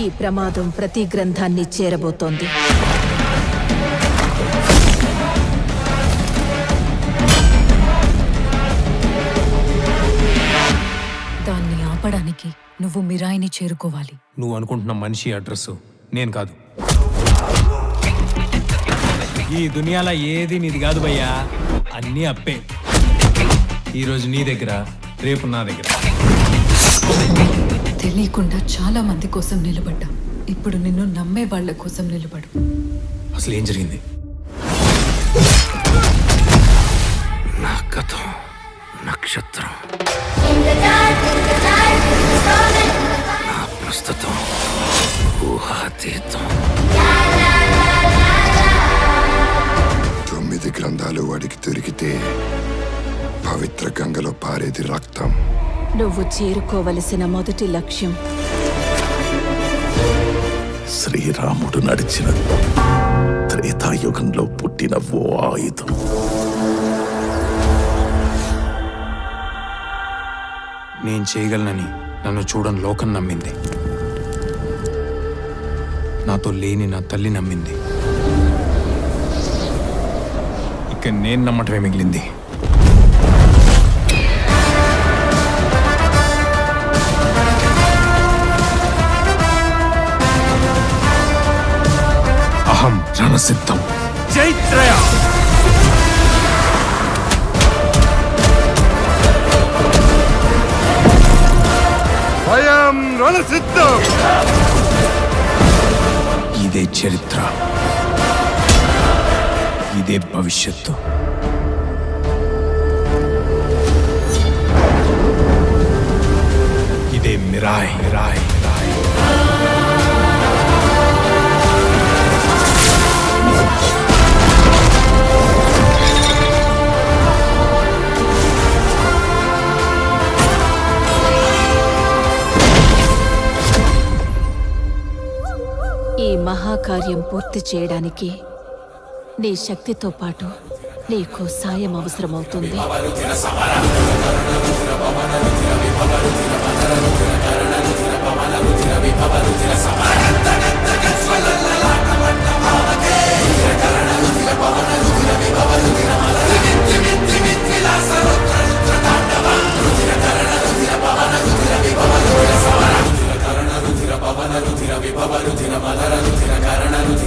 ఈ ప్రమాదం ప్రతి గ్రంథాన్ని చేరబోతోంది. దాన్ని ఆపడానికి నువ్వు మిరాయిని చేరుకోవాలి. నువ్వు అనుకుంటున్న మనిషి అడ్రస్ నేను కాదు. ఈ దునియాలో ఏది నీది కాదు భయ్యా, అన్నీ అప్పే. ఈరోజు నీ దగ్గర, రేపు నా దగ్గర. తెలియకుండా చాలా మంది కోసం నిలబడ్డా. ఇప్పుడు నిన్ను నమ్మే వాళ్ళ కోసం నిలబడు. అసలు ఏం జరిగింది? నా కథ నక్షత్రం, నా ప్రస్తుతం ఊహాతీతం. 9 గ్రంథాలు వాడికి దొరికితే పవిత్ర గంగలో పారేది రక్తం. నువ్వు చేరుకోవలసిన మొదటి లక్ష్యం శ్రీరాముడు నడిచిన త్రేతాయుగంలో పుట్టిన ఓ ఆయుధం. నేను చేయగలనని నన్ను చూడని లోకం నమ్మింది. నాతో లేని నా తల్లి నమ్మింది. ఇక నేను నమ్మటమే మిగిలింది. అహం రణసిద్ధం. జైత్రయ. భయం రణసిద్ధం. ఇదే చరిత్ర, ఇదే భవిష్యత్తు. ఇదే మిరాయ్. Mirai Mirai. ఈ మహాకార్యం పూర్తి చేయడానికి నీ శక్తితో పాటు నీకు సాయం అవసరమవుతుంది.